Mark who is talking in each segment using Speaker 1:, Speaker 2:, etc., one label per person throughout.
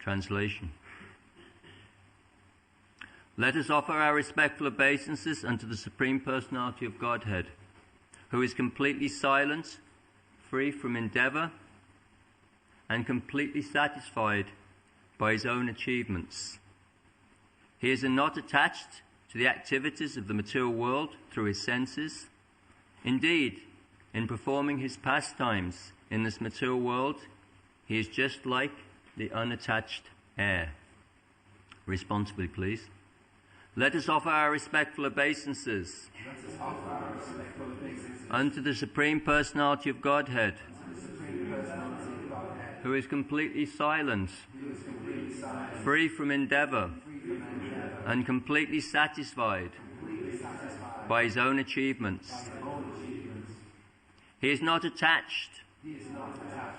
Speaker 1: Translation. Let us offer our respectful obeisances unto the Supreme Personality of Godhead, who is completely silent, free from endeavour, and completely satisfied by his own achievements. He is not attached to the activities of the material world through his senses. Indeed, in performing his pastimes in this material world, he is just like the unattached air. Responsibly, please. Let us offer our respectful obeisances unto the Supreme Personality of Godhead, who is completely silent, free from endeavour, and completely satisfied by his own achievements. He is not attached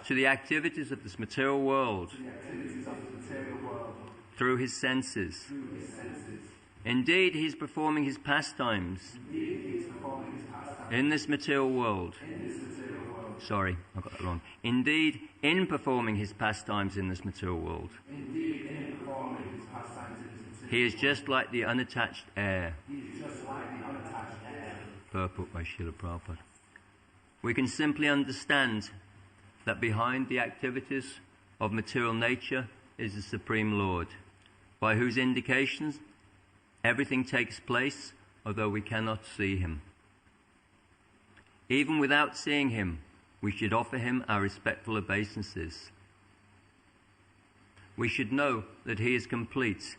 Speaker 1: to the activities of this material world through his senses. Indeed, he is performing his pastimes in this material world. Sorry, I got that wrong. Indeed, in performing his pastimes in this material world, he is just like the unattached air. Purport by Srila Prabhupada. We can simply understand that behind the activities of material nature is the Supreme Lord, by whose indications everything takes place, although we cannot see him. Even without seeing him, we should offer him our respectful obeisances. We should know that he is complete.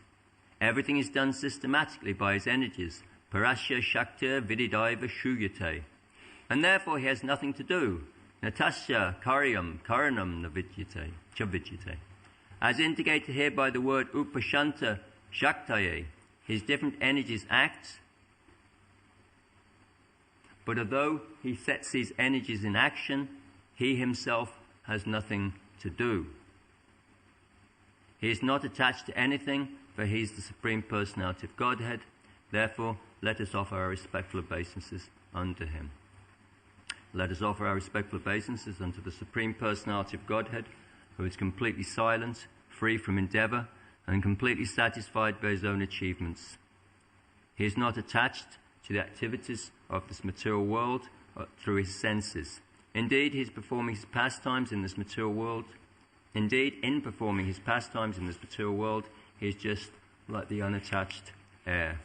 Speaker 1: Everything is done systematically by his energies, parasya shaktir vididaiva shuyate, and therefore he has nothing to do. Natasya karyam karanam navidyate chavidyate. As indicated here by the word upashanta shaktaye, his different energies act, but although he sets these energies in action, he himself has nothing to do. He is not attached to anything, for he is the Supreme Personality of Godhead. Therefore, let us offer our respectful obeisances unto him. Let us offer our respectful obeisances unto the Supreme Personality of Godhead, who is completely silent, free from endeavour, and completely satisfied by his own achievements. He is not attached to the activities of this material world through his senses. Indeed, he is performing his pastimes in this material world. Indeed, in performing his pastimes in this material world, he is just like the unattached air.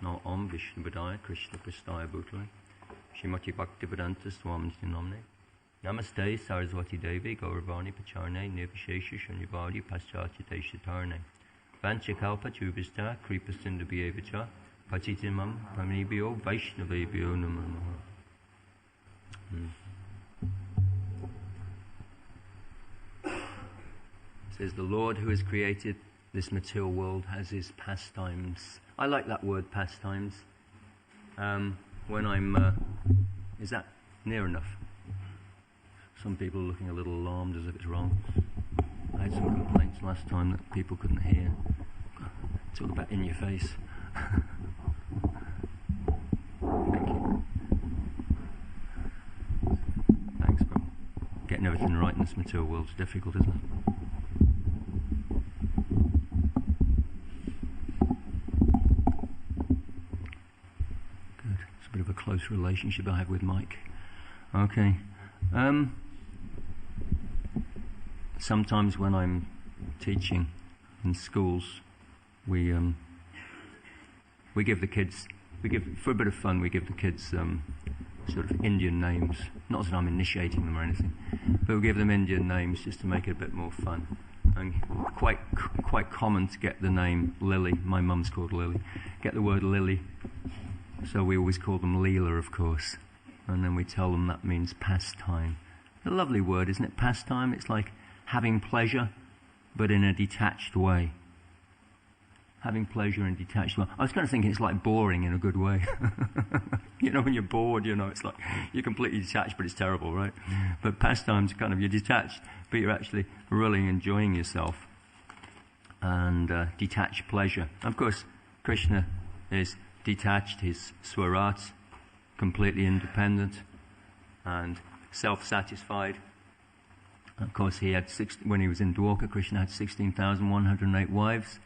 Speaker 1: No Om Vishnu Padaya Krishna Prastaya Bhutale Shrimati Bhaktivedanta Swami Namne Namaste Saraswati Devi Gauravani Pacharne Nirvishesha Shunyavadi Paschatya Shatarne Vanchakalpa Chubhista Kripa Sindhabhyevacha Patitimam Pamibhyo Vaishnavebhyo Namaha. Says the Lord who has created this material world has his pastimes. I like that word, pastimes. When I'm... is that near enough? Some people are looking a little alarmed as if it's wrong. I had some complaints last time that people couldn't hear. It's all about in your face. Thank you. Thanks, bro. Getting everything right in this material world is difficult, isn't it? Close relationship I have with Mike. Okay. Sometimes when I'm teaching in schools, we give the kids, for a bit of fun, we give the kids sort of Indian names. Not that I'm initiating them or anything, but we give them Indian names just to make it a bit more fun. And quite common to get the name Lily. My mum's called Lily. Get the word Lily. So we always call them Leela, of course. And then we tell them that means pastime. A lovely word, isn't it? Pastime. It's like having pleasure, but in a detached way. Having pleasure in a detached way. I was kind of thinking it's like boring in a good way. You know, when you're bored, it's like you're completely detached, but it's terrible, right? But pastime's kind of, you're detached, but you're actually really enjoying yourself. And detached pleasure. Of course, Krishna is detached, his swarat, completely independent and self-satisfied. Of course, he had when he was in Dwarka, Krishna had 16,108 wives,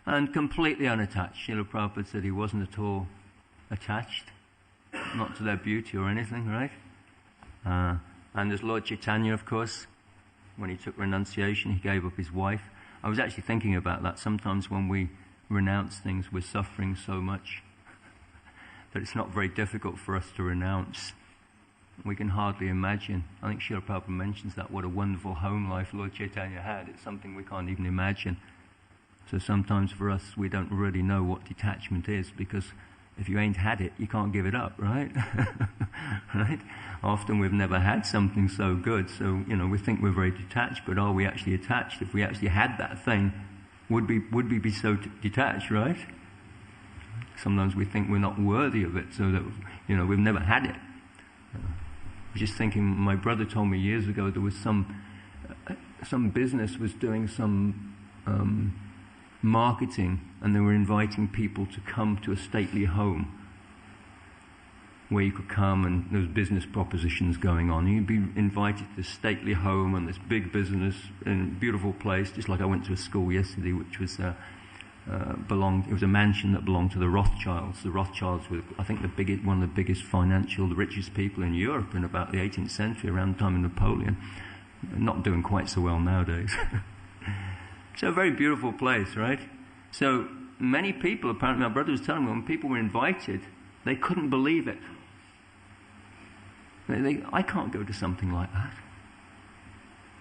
Speaker 1: and completely unattached. Srila Prabhupada said he wasn't at all attached, not to their beauty or anything, right? And there's Lord Chaitanya, of course. When he took renunciation, he gave up his wife. I was actually thinking about that. Sometimes when we renounce things, we're suffering so much that it's not very difficult for us to renounce. We can hardly imagine. I think Srila Prabhupada mentions that, what a wonderful home life Lord Chaitanya had. It's something we can't even imagine. So sometimes for us, we don't really know what detachment is, because if you ain't had it, you can't give it up, right? Right? Often we've never had something so good, so, we think we're very detached, but are we actually attached? If we actually had that thing, would we be so detached, right? Sometimes we think we're not worthy of it, so that, we've never had it. I was just thinking, my brother told me years ago there was some business was doing some marketing, and they were inviting people to come to a stately home where you could come, and there was business propositions going on. You'd be invited to this stately home and this big business in a beautiful place, just like I went to a school yesterday, which was it was a mansion that belonged to the Rothschilds. The Rothschilds were, I think, one of the biggest the richest people in Europe in about the 18th century, around the time of Napoleon. Not doing quite so well nowadays. So a very beautiful place, right? So many people, apparently my brother was telling me, when people were invited, they couldn't believe it. I can't go to something like that.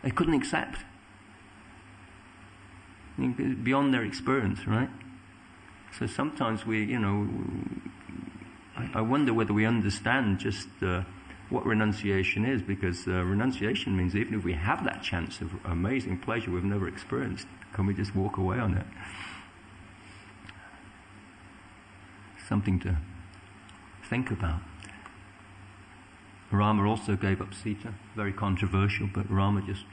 Speaker 1: They couldn't accept. Beyond their experience, right? So sometimes I wonder whether we understand just what renunciation is, because renunciation means even if we have that chance of amazing pleasure we've never experienced, can we just walk away on it? Something to think about. Rama also gave up Sita, very controversial, but Rama just,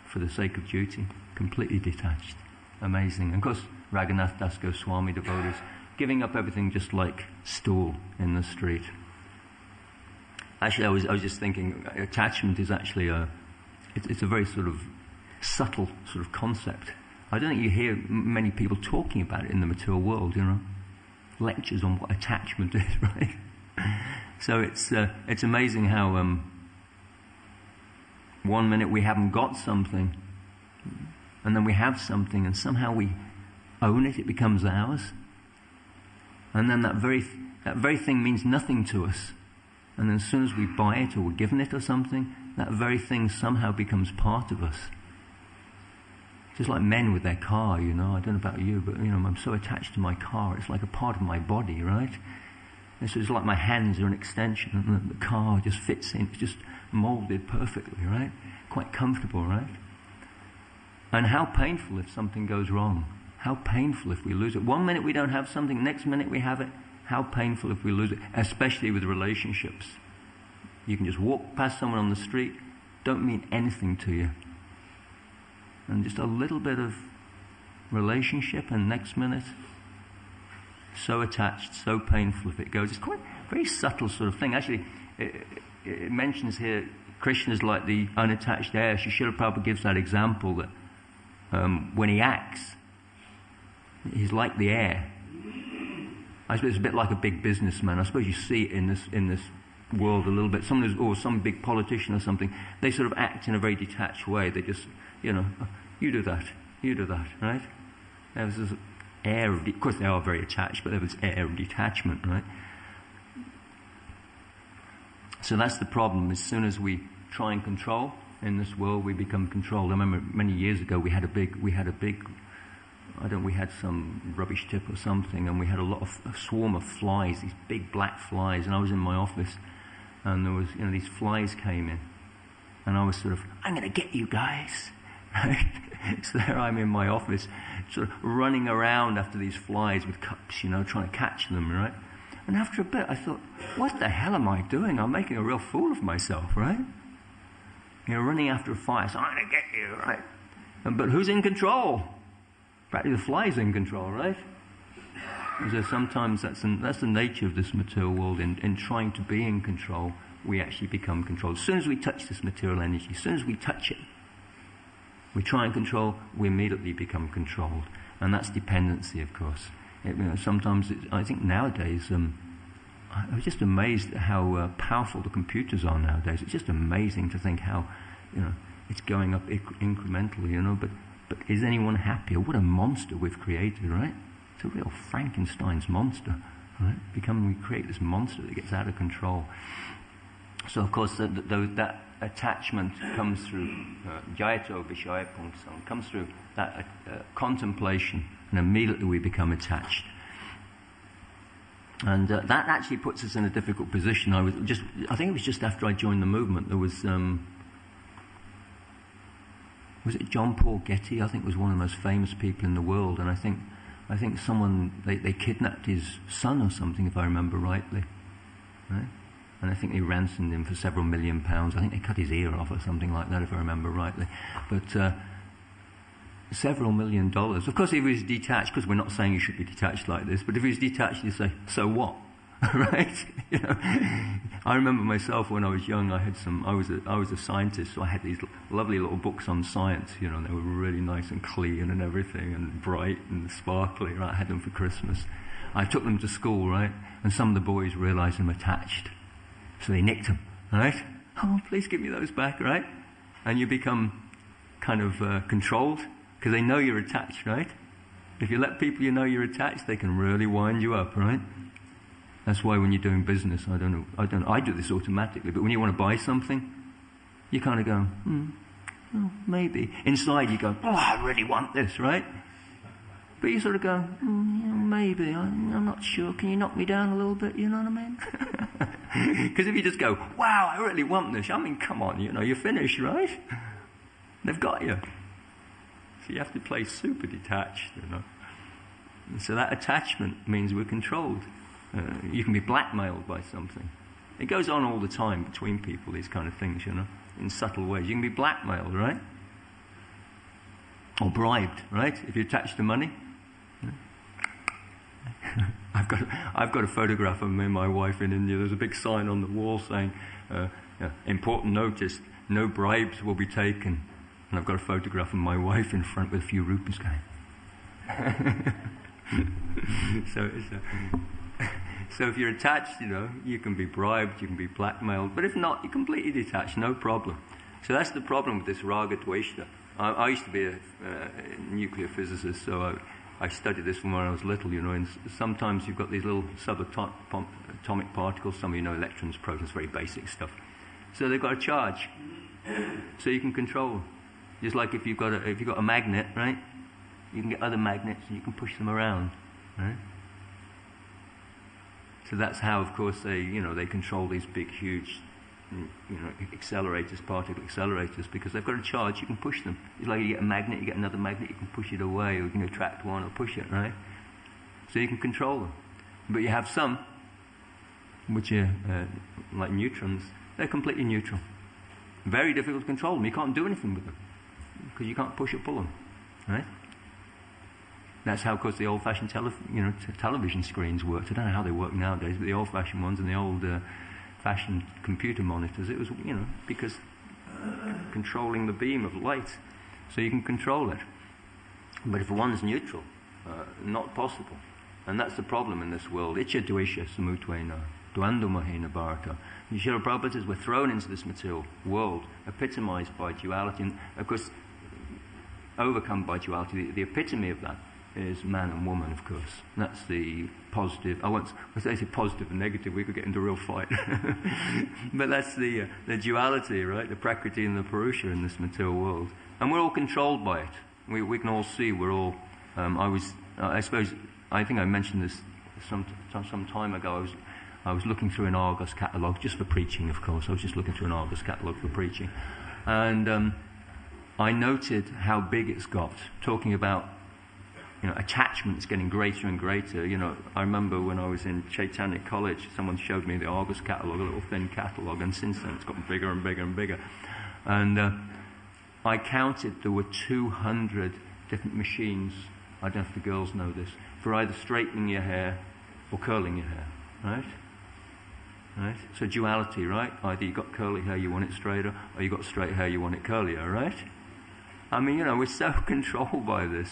Speaker 1: for the sake of duty, completely detached. Amazing. And of course, Raghunath Das Goswami devotees, giving up everything just like stool in the street. Actually, I was just thinking, attachment is actually it's a very sort of subtle sort of concept. I don't think you hear many people talking about it in the material world, lectures on what attachment is, right? So it's amazing how 1 minute we haven't got something, and then we have something, and somehow we own it, it becomes ours. And then that very thing means nothing to us. And then as soon as we buy it or we're given it or something, that very thing somehow becomes part of us. Just like men with their car, I don't know about you, but I'm so attached to my car, it's like a part of my body, right? And so it's like my hands are an extension, and the car just fits in, it's just molded perfectly, right? Quite comfortable, right? And how painful if something goes wrong. How painful if we lose it. 1 minute we don't have something, next minute we have it. How painful if we lose it, especially with relationships. You can just walk past someone on the street, don't mean anything to you. And just a little bit of relationship, and next minute, so attached, so painful if it goes. It's quite a very subtle sort of thing. Actually, it mentions here, Krishna's like the unattached air. Srila Prabhupada gives that example that when he acts, he's like the air. I suppose it's a bit like a big businessman. I suppose you see it in this world a little bit. Or some big politician or something. They sort of act in a very detached way. They just, you do that, right? There's this air of, of course they are very attached, but there's air of detachment, right? So that's the problem. As soon as we try and control in this world, we become controlled. I remember many years ago we had some rubbish tip or something, and we had a swarm of flies, these big black flies, and I was in my office, and there was, these flies came in, and I was sort of, I'm going to get you guys, right? So there I'm in my office, sort of running around after these flies with cups, trying to catch them, right? And after a bit, I thought, what the hell am I doing? I'm making a real fool of myself, right? Running after a fly, so I'm going to get you, right? But who's in control? Practically the fly's in control, right? And so sometimes that's the nature of this material world. In trying to be in control, we actually become controlled. As soon as we touch this material energy, as soon as we touch it, We try and control, we immediately become controlled. And that's dependency, of course. Sometimes, I think nowadays, I was just amazed at how powerful the computers are nowadays. It's just amazing to think how, it's going up incrementally, but is anyone happier? What a monster we've created, right? It's a real Frankenstein's monster, right? We create this monster that gets out of control. So, of course, that attachment comes through Jayato Vishaya Pungsam, comes through that contemplation, and immediately we become attached. And that actually puts us in a difficult position. I think it was just after I joined the movement, there was it John Paul Getty? I think was one of the most famous people in the world, and I think someone, they kidnapped his son or something, if I remember rightly, right? And I think they ransomed him for several £1 million. I think they cut his ear off or something like that, if I remember rightly. But several $1 million. Of course, if he was detached, because we're not saying you should be detached like this, but if he was detached, you say, so what? Right? I remember myself when I was young, I was a scientist, so I had these lovely little books on science, they were really nice and clean and everything, and bright and sparkly, right? I had them for Christmas. I took them to school, right? And some of the boys realised I'm attached. So they nicked them, right? Oh, please give me those back, right? And you become kind of controlled, because they know you're attached, right? If you let people you're attached, they can really wind you up, right? That's why when you're doing business, I do this automatically, but when you want to buy something, you kind of go, oh, maybe. Inside you go, oh, I really want this, right? But you sort of go, maybe, I'm not sure. Can you knock me down a little bit, you know what I mean? Because if you just go, wow, I really want this, come on, you're finished, right? They've got you. So you have to play super detached, And so that attachment means we're controlled. You can be blackmailed by something. It goes on all the time between people, these kind of things, in subtle ways. You can be blackmailed, right? Or bribed, right? If you're attached to money. I've got a photograph of me and my wife in India. There's a big sign on the wall saying, important notice, no bribes will be taken. And I've got a photograph of my wife in front with a few rupees going. So if you're attached, you can be bribed, you can be blackmailed. But if not, you're completely detached, no problem. So that's the problem with this raga dveshta. I used to be a nuclear physicist, so I studied this from when I was little, and sometimes you've got these little subatomic particles, some of electrons, protons, very basic stuff. So they've got a charge, so you can control them. Just like if you've got a magnet, right? You can get other magnets and you can push them around, right? So that's how, of course, they control these big, huge, accelerators, particle accelerators, because they've got a charge. You can push them. It's like you get a magnet, you get another magnet, you can push it away, or you can attract one or push it, right? So you can control them. But you have some, which are like neutrons. They're completely neutral. Very difficult to control them. You can't do anything with them because you can't push or pull them, right? That's how, of course, the old-fashioned television screens worked. I don't know how they work nowadays, but the old-fashioned ones and the old-fashioned computer monitors, it was, because controlling the beam of light. So you can control it. But if one's neutral, not possible. And that's the problem in this world. Icha dvesha samutvena, dvandva mahena bharata. Srila Prabhupada says we're thrown into this material world, epitomized by duality. And, of course, overcome by duality. The epitome of that is man and woman, of course. That's the positive. When I say positive and negative, we could get into a real fight. But that's the duality, right? The Prakriti and the Purusha in this material world. And we're all controlled by it. We can all see we're all... I think I mentioned this some time ago. I was looking through an Argos catalogue, just for preaching, of course. I was just looking through an Argos catalogue for preaching. And I noted how big it's got, talking about attachments getting greater and greater. I remember when I was in Chaitanya College, someone showed me the Argos catalogue, a little thin catalogue, and since then it's gotten bigger and bigger and bigger. And I counted there were 200 different machines, I don't know if the girls know this, for either straightening your hair or curling your hair, right? Right? So duality, right? Either you've got curly hair, you want it straighter, or you've got straight hair, you want it curlier, right? I mean, we're so controlled by this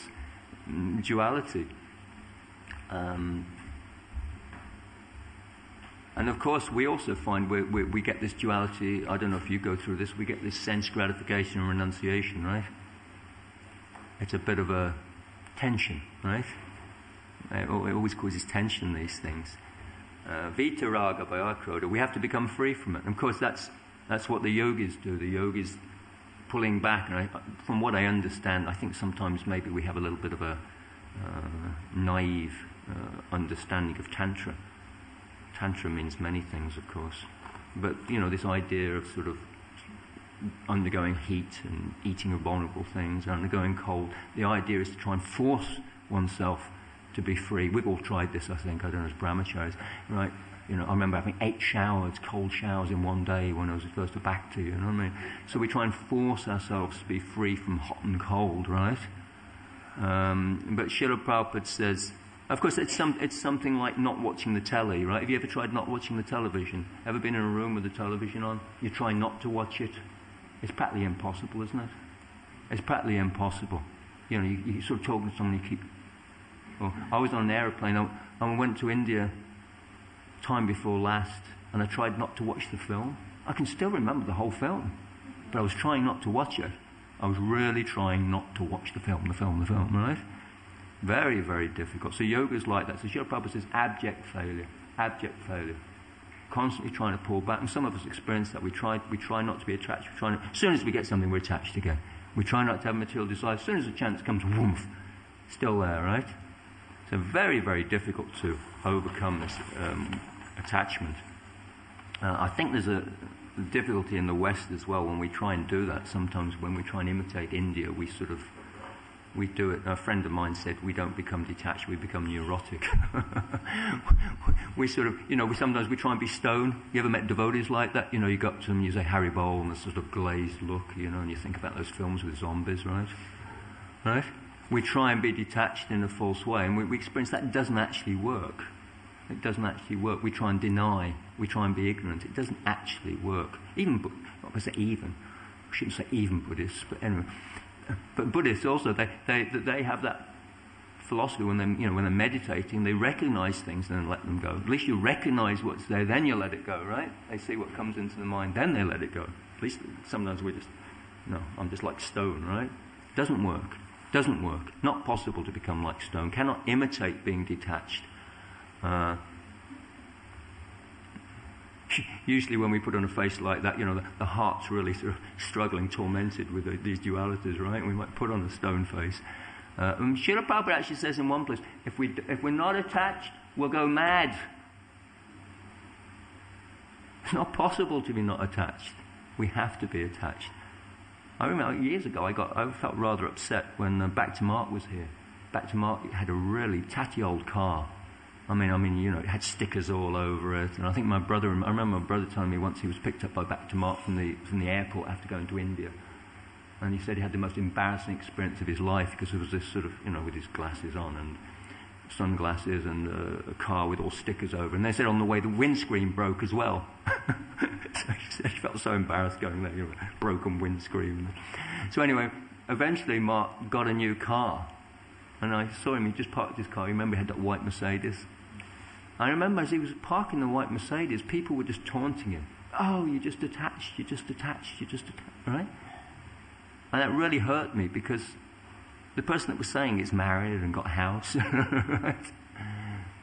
Speaker 1: duality. And of course, we also find we get this duality. I don't know if you go through this. We get this sense gratification and renunciation, right? It's a bit of a tension, right? It always causes tension, these things. Vitaraga by Akroda, we have to become free from it. And of course, that's what the yogis do. The yogis pulling back. And from what I understand, I think sometimes maybe we have a little bit of a naive understanding of Tantra. Tantra means many things, of course. But, this idea of sort of undergoing heat and eating abominable things, undergoing cold, the idea is to try and force oneself to be free. We've all tried this, I think, I don't know, as brahmacharis, right? I remember having 8 showers, cold showers in one day when I was first a bhakti, you know what I mean? So we try and force ourselves to be free from hot and cold, right? But Srila Prabhupada says, of course, it's something like not watching the telly, right? Have you ever tried not watching the television? Ever been in a room with the television on? You try not to watch it. It's practically impossible, isn't it? It's practically impossible. You sort of talking to someone, you keep... Well, I was on an aeroplane, I went to India time before last, and I tried not to watch the film. I can still remember the whole film, but I was trying not to watch it. I was really trying not to watch the film, right? Very, very difficult. So yoga is like that. So Srila Prabhupada says abject failure. Constantly trying to pull back. And some of us experience that. We try not to be attached. As soon as we get something, we're attached again. We try not to have material desires. As soon as a chance comes, woof, still there, right? So very, very difficult to overcome this attachment. I think there's a difficulty in the West as well when we try and do that. Sometimes when we try and imitate India, we do it. A friend of mine said, we don't become detached, we become neurotic. We sort of, sometimes we try and be stone. You ever met devotees like that? You go up to them, you say Haribol, and a sort of glazed look, and you think about those films with zombies, right? Right? We try and be detached in a false way, and we experience that doesn't actually work. It doesn't actually work. We try and deny. We try and be ignorant. It doesn't actually work. Even, I say even. I shouldn't say even Buddhists, but anyway. But Buddhists also, they have that philosophy when they're meditating, they recognize things and then let them go. At least you recognize what's there, then you let it go, right? They see what comes into the mind, then they let it go. At least sometimes I'm just like stone, right? Doesn't work. Not possible to become like stone. Cannot imitate being detached. Usually when we put on a face like that, the heart's really sort of struggling, tormented with these dualities, right? We might put on a stone face. Srila Prabhupada actually says in one place, if we're not attached, we'll go mad. It's not possible to be not attached. We have to be attached. I remember years ago, I felt rather upset when Bhakti Mark was here. Bhakti Mark had a really tatty old car. I mean, it had stickers all over it, and I remember my brother telling me once he was picked up by Bhakti Mark from the airport after going to India, and he said he had the most embarrassing experience of his life because there was this sort of, with his glasses on and sunglasses and a car with all stickers over, and they said on the way the windscreen broke as well. So he felt so embarrassed going there, broken windscreen. So anyway, eventually Mark got a new car. And I saw him, he just parked his car. You remember he had that white Mercedes? I remember as he was parking the white Mercedes, people were just taunting him. Oh, you're just attached, right? And that really hurt me because the person that was saying is married and got a house, right?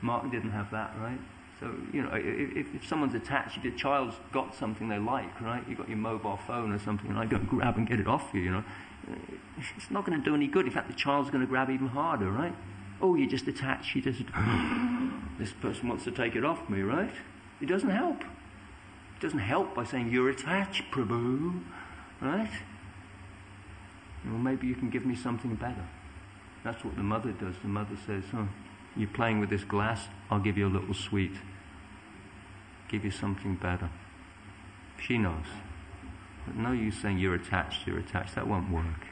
Speaker 1: Mark didn't have that, right? So, if someone's attached, if your child's got something they like, right? You've got your mobile phone or something, and I go grab and get it off you, It's not going to do any good. In fact, the child's going to grab even harder, right? Oh, you're just attached. This person wants to take it off me, right? It doesn't help. It doesn't help by saying, you're attached, Prabhu, right? Well, maybe you can give me something better. That's what the mother does. The mother says, you're playing with this glass, I'll give you a little sweet. Give you something better. She knows. But no use saying you're attached, that won't work.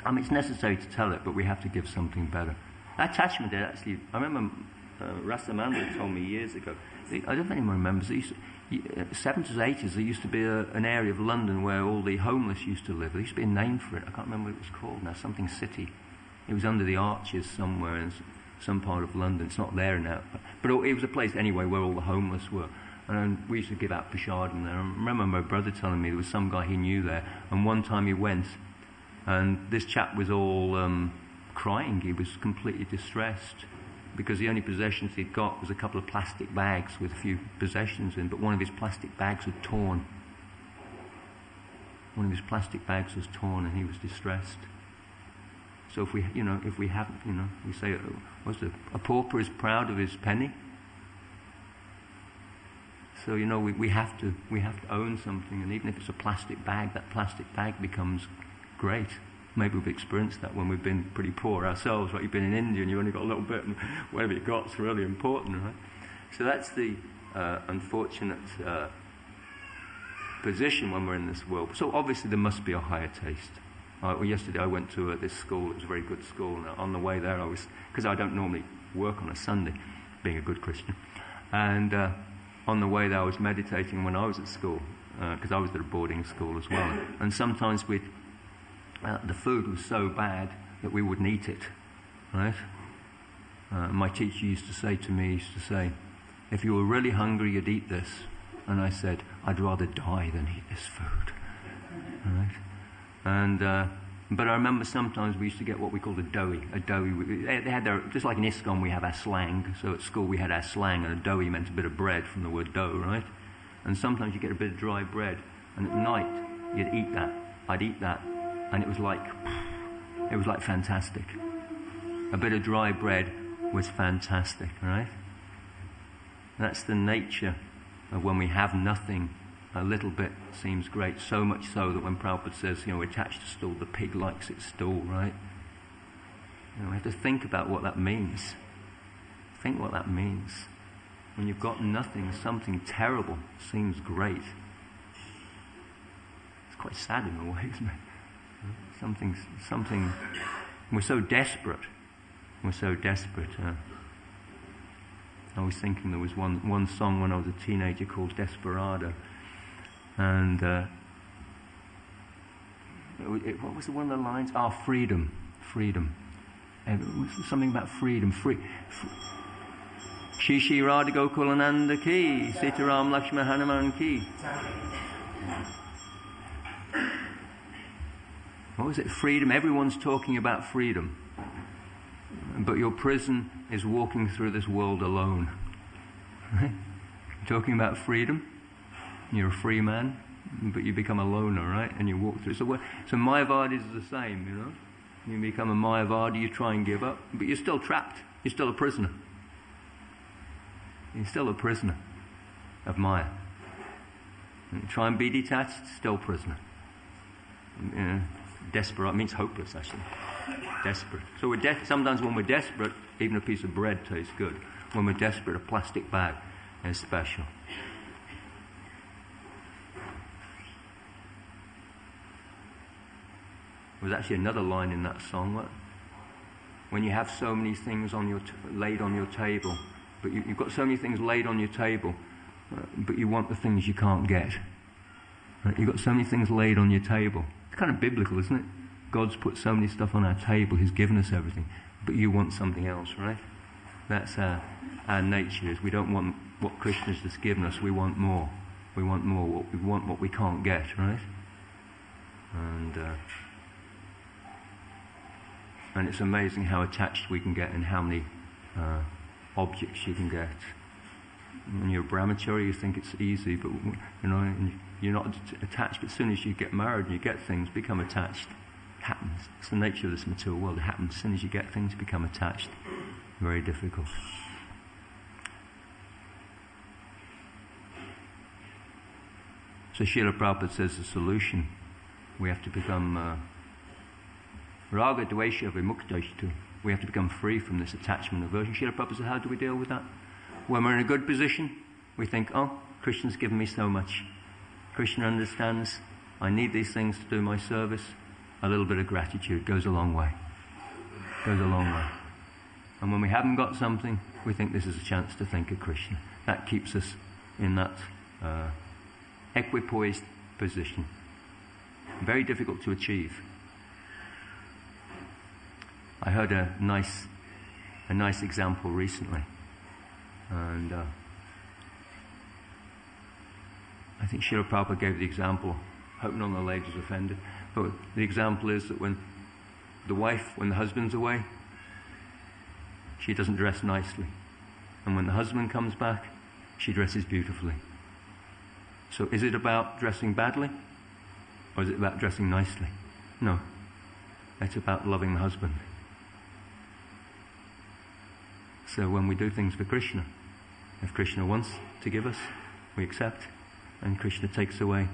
Speaker 1: It's necessary to tell it, but we have to give something better. Attachment, actually, I remember Rasamanda told me years ago. I don't know if anyone remembers. 70s, 80s, there used to be an area of London where all the homeless used to live. There used to be a name for it. I can't remember what it was called now. Something City. It was under the arches somewhere in some part of London. It's not there now. But it was a place anyway where all the homeless were. And we used to give out prashadam there. I remember my brother telling me there was some guy he knew there. And one time he went, and this chap was all crying. He was completely distressed because the only possessions he'd got was a couple of plastic bags with a few possessions in, but one of his plastic bags was torn. One of his plastic bags was torn and he was distressed. So if we haven't, we say, a pauper is proud of his penny. So, we have to own something, and even if it's a plastic bag, that plastic bag becomes great. Maybe we've experienced that when we've been pretty poor ourselves, like you've been in India and you only got a little bit, and whatever you got's really important, right? So that's the unfortunate position when we're in this world. So obviously there must be a higher taste. Yesterday I went to this school. It was a very good school. And on the way there, because I don't normally work on a Sunday, being a good Christian, and on the way there I was meditating when I was at school, because I was at a boarding school as well. And sometimes the food was so bad that we wouldn't eat it, right? My teacher used to say to me, if you were really hungry, you'd eat this. And I said, I'd rather die than eat this food, right? And but I remember sometimes we used to get what we called a doughy. They had just like in ISKCON we have our slang. So at school we had our slang, and a doughy meant a bit of bread from the word dough, right? And sometimes you get a bit of dry bread, and at night you'd eat that. I'd eat that, and it was like fantastic. A bit of dry bread was fantastic, right? That's the nature of when we have nothing. A little bit seems great, so much so that when Prabhupada says, we're attached to stool, the pig likes its stool, right? We have to think about what that means. Think what that means. When you've got nothing, something terrible seems great. It's quite sad in a way, isn't it? Something, we're so desperate. We're so desperate. I was thinking there was one song when I was a teenager called Desperado. And what was one of the lines? Freedom. Something about freedom. Shri Shri Radha Gokulananda ki, Sitaram Lakshmana Hanuman ki. What was it? Freedom. Everyone's talking about freedom. But your prison is walking through this world alone. Talking about freedom. You're a free man, but you become a loner, right? And you walk through. So Mayavadis is the same, You become a Mayavadi, you try and give up, but you're still trapped. You're still a prisoner. You're still a prisoner of Maya. And you try and be detached, still prisoner. Desperate means hopeless, actually. Desperate. So sometimes when we're desperate, even a piece of bread tastes good. When we're desperate, a plastic bag is special. There was actually another line in that song. When you have so many things laid on your table, but you've got so many things laid on your table, but you want the things you can't get. Right? You've got so many things laid on your table. It's kind of biblical, isn't it? God's put so many stuff on our table. He's given us everything, but you want something else, right? That's our nature. Is we don't want what Krishna has just given us. We want more. We want more. We want what we can't get, right? And it's amazing how attached we can get and how many objects you can get. When you're a brahmachari, you think it's easy, but and you're not attached. But as soon as you get married and you get things, become attached. It happens. It's the nature of this material world. It happens. As soon as you get things, become attached. Very difficult. So Srila Prabhupada says the solution, we have to become Raga Dvesha Vimuktashtu. We have to become free from this attachment and aversion. Srila Prabhupada said, how do we deal with that? When we're in a good position, we think, Krishna's given me so much. Krishna understands, I need these things to do my service. A little bit of gratitude goes a long way. Goes a long way. And when we haven't got something, we think this is a chance to thank a Krishna. That keeps us in that equipoised position. Very difficult to achieve. I heard a nice example recently, and I think Srila Prabhupada gave the example. Hope none of the ladies are offended, but the example is that when the husband's away, she doesn't dress nicely, and when the husband comes back, she dresses beautifully. So is it about dressing badly, or is it about dressing nicely? No, it's about loving the husband. So when we do things for Krishna, if Krishna wants to give us, we accept, and Krishna takes away,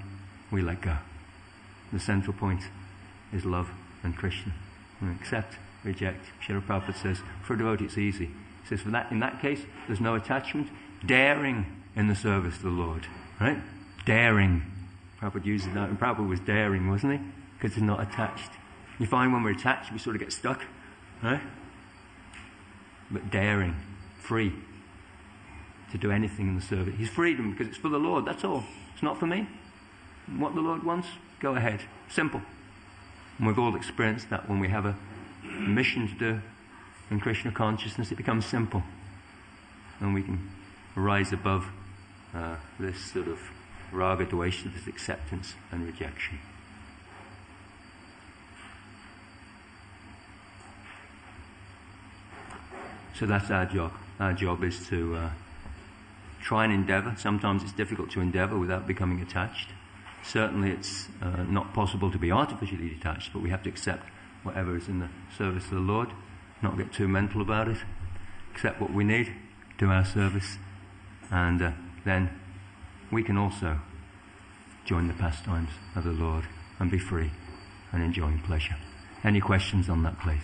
Speaker 1: we let go. The central point is love and Krishna. We accept, reject. Srila Prabhupada says, for a devotee it's easy. He says, in that case, there's no attachment. Daring in the service of the Lord. Right? Daring. Prabhupada uses that, and Prabhupada was daring, wasn't he? Because he's not attached. You find when we're attached, we sort of get stuck. Right? But daring, free to do anything in the service. His freedom, because it's for the Lord, that's all. It's not for me. What the Lord wants, go ahead. Simple. And we've all experienced that when we have a mission to do in Krishna consciousness, it becomes simple. And we can rise above this sort of raga dvesha, this acceptance and rejection. So that's our job. Our job is to try and endeavour. Sometimes it's difficult to endeavour without becoming attached. Certainly it's not possible to be artificially detached, but we have to accept whatever is in the service of the Lord, not get too mental about it, accept what we need, do our service, and then we can also join the pastimes of the Lord and be free and enjoying pleasure. Any questions on that, please?